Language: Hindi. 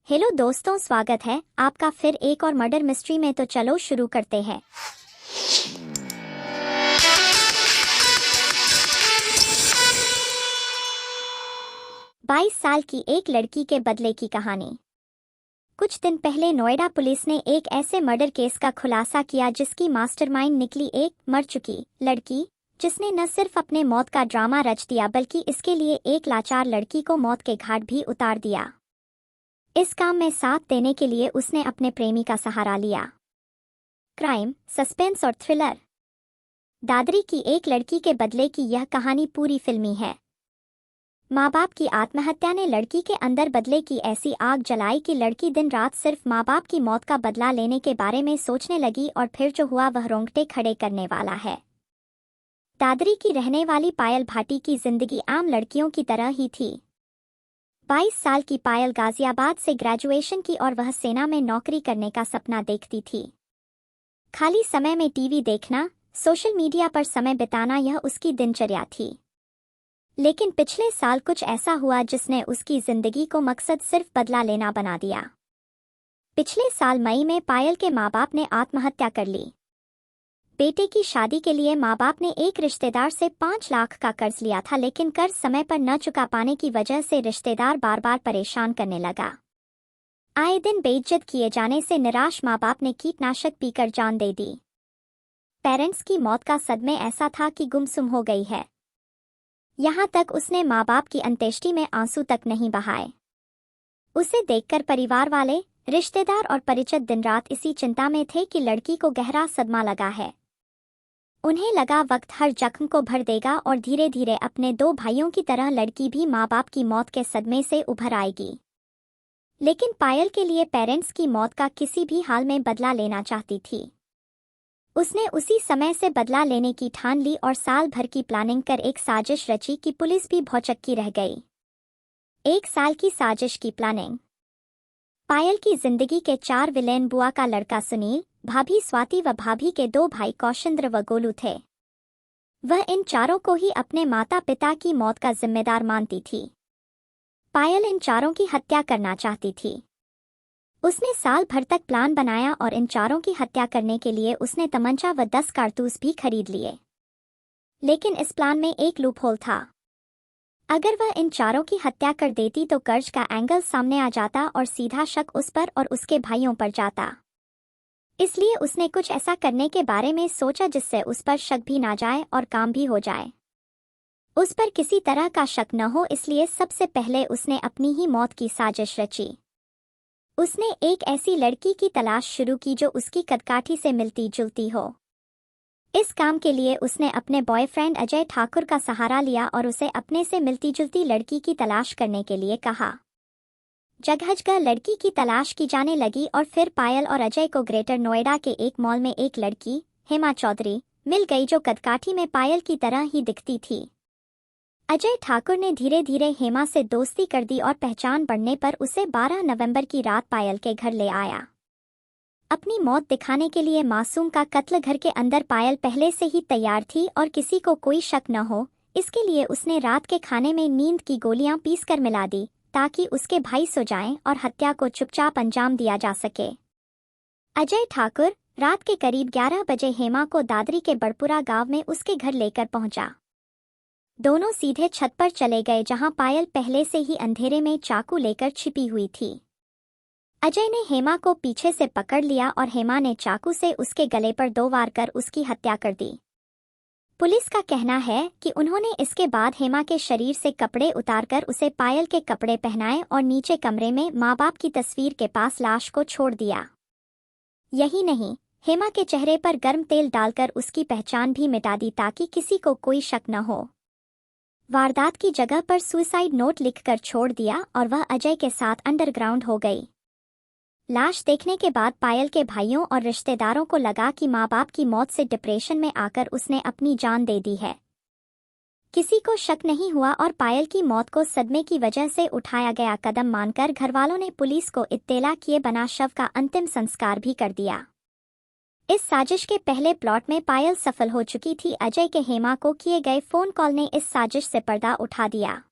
हेलो दोस्तों, स्वागत है आपका फिर एक और मर्डर मिस्ट्री में। तो चलो शुरू करते हैं। 22 साल की एक लड़की के बदले की कहानी। कुछ दिन पहले नोएडा पुलिस ने एक ऐसे मर्डर केस का खुलासा किया जिसकी मास्टरमाइंड निकली एक मर चुकी लड़की, जिसने न सिर्फ अपने मौत का ड्रामा रच दिया बल्कि इसके लिए एक लाचार लड़की को मौत के घाट भी उतार दिया। इस काम में साथ देने के लिए उसने अपने प्रेमी का सहारा लिया। क्राइम, सस्पेंस और थ्रिलर। दादरी की एक लड़की के बदले की यह कहानी पूरी फिल्मी है। माँ बाप की आत्महत्या ने लड़की के अंदर बदले की ऐसी आग जलाई कि लड़की दिन रात सिर्फ माँ बाप की मौत का बदला लेने के बारे में सोचने लगी, और फिर जो हुआ वह रोंगटे खड़े करने वाला है। दादरी की रहने वाली पायल भाटी की जिंदगी आम लड़कियों की तरह ही थी। 22 साल की पायल गाजियाबाद से ग्रेजुएशन की और वह सेना में नौकरी करने का सपना देखती थी। खाली समय में टीवी देखना, सोशल मीडिया पर समय बिताना यह उसकी दिनचर्या थी। लेकिन पिछले साल कुछ ऐसा हुआ जिसने उसकी जिंदगी को मकसद सिर्फ बदला लेना बना दिया। पिछले साल मई में पायल के माँ बाप ने आत्महत्या कर ली। बेटे की शादी के लिए माँ बाप ने एक रिश्तेदार से 5 लाख का कर्ज लिया था, लेकिन कर्ज समय पर न चुका पाने की वजह से रिश्तेदार बार बार परेशान करने लगा। आए दिन बेइज्जत किए जाने से निराश माँ बाप ने कीटनाशक पीकर जान दे दी। पेरेंट्स की मौत का सदमे ऐसा था कि गुमसुम हो गई है। यहाँ तक उसने माँ बाप की अंत्येष्टि में आंसू तक नहीं बहाए। उसे देखकर परिवार वाले, रिश्तेदार और परिचित दिन रात इसी चिंता में थे कि लड़की को गहरा सदमा लगा है। उन्हें लगा वक्त हर जख्म को भर देगा और धीरे धीरे अपने 2 भाइयों की तरह लड़की भी माँ बाप की मौत के सदमे से उभर आएगी। लेकिन पायल के लिए पेरेंट्स की मौत का किसी भी हाल में बदला लेना चाहती थी। उसने उसी समय से बदला लेने की ठान ली और साल भर की प्लानिंग कर एक साजिश रची कि पुलिस भी भौचक्की रह गई। 1 साल की साजिश की प्लानिंग। पायल की जिंदगी के 4 विलेन बुआ का लड़का सुनील, भाभी स्वाति व भाभी के 2 भाई कौशिंद्र व गोलू थे। वह इन चारों को ही अपने माता पिता की मौत का जिम्मेदार मानती थी। पायल इन चारों की हत्या करना चाहती थी। उसने साल भर तक प्लान बनाया और इन चारों की हत्या करने के लिए उसने तमंचा व 10 कारतूस भी खरीद लिए। लेकिन इस प्लान में एक लूपहोल था। अगर वह इन चारों की हत्या कर देती तो कर्ज का एंगल सामने आ जाता और सीधा शक उस पर और उसके भाइयों पर जाता। इसलिए उसने कुछ ऐसा करने के बारे में सोचा जिससे उस पर शक भी ना जाए और काम भी हो जाए। उस पर किसी तरह का शक न हो, इसलिए सबसे पहले उसने अपनी ही मौत की साजिश रची। उसने एक ऐसी लड़की की तलाश शुरू की जो उसकी कदकाठी से मिलती जुलती हो। इस काम के लिए उसने अपने बॉयफ्रेंड अजय ठाकुर का सहारा लिया और उसे अपने से मिलती जुलती लड़की की तलाश करने के लिए कहा। जगह जगह लड़की की तलाश की जाने लगी और फिर पायल और अजय को ग्रेटर नोएडा के एक मॉल में एक लड़की, हेमा चौधरी, मिल गई जो कदकाठी में पायल की तरह ही दिखती थी। अजय ठाकुर ने धीरे धीरे हेमा से दोस्ती कर दी और पहचान बढ़ने पर उसे 12 नवंबर की रात पायल के घर ले आया। अपनी मौत दिखाने के लिए मासूम का कत्ल घर के अंदर पायल पहले से ही तैयार थी और किसी को कोई शक न हो, इसके लिए उसने रात के खाने में नींद की गोलियां पीसकर मिला दी ताकि उसके भाई सो जाएं और हत्या को चुपचाप अंजाम दिया जा सके। अजय ठाकुर रात के करीब 11 बजे हेमा को दादरी के बड़पुरा गांव में उसके घर लेकर पहुंचा। दोनों सीधे छत पर चले गए जहां पायल पहले से ही अंधेरे में चाकू लेकर छिपी हुई थी। अजय ने हेमा को पीछे से पकड़ लिया और हेमा ने चाकू से उसके गले पर 2 वार कर उसकी हत्या कर दी। पुलिस का कहना है कि उन्होंने इसके बाद हेमा के शरीर से कपड़े उतारकर उसे पायल के कपड़े पहनाए और नीचे कमरे में माँ बाप की तस्वीर के पास लाश को छोड़ दिया। यही नहीं, हेमा के चेहरे पर गर्म तेल डालकर उसकी पहचान भी मिटा दी ताकि किसी को कोई शक न हो। वारदात की जगह पर सुसाइड नोट लिखकर छोड़ दिया और वह अजय के साथ अंडरग्राउंड हो गई। लाश देखने के बाद पायल के भाइयों और रिश्तेदारों को लगा कि माँ बाप की मौत से डिप्रेशन में आकर उसने अपनी जान दे दी है। किसी को शक नहीं हुआ और पायल की मौत को सदमे की वजह से उठाया गया कदम मानकर घरवालों ने पुलिस को इत्तेला किए बना शव का अंतिम संस्कार भी कर दिया। इस साजिश के पहले प्लॉट में पायल सफल हो चुकी थी। अजय के हेमा को किए गए फोन कॉल ने इस साजिश से पर्दा उठा दिया।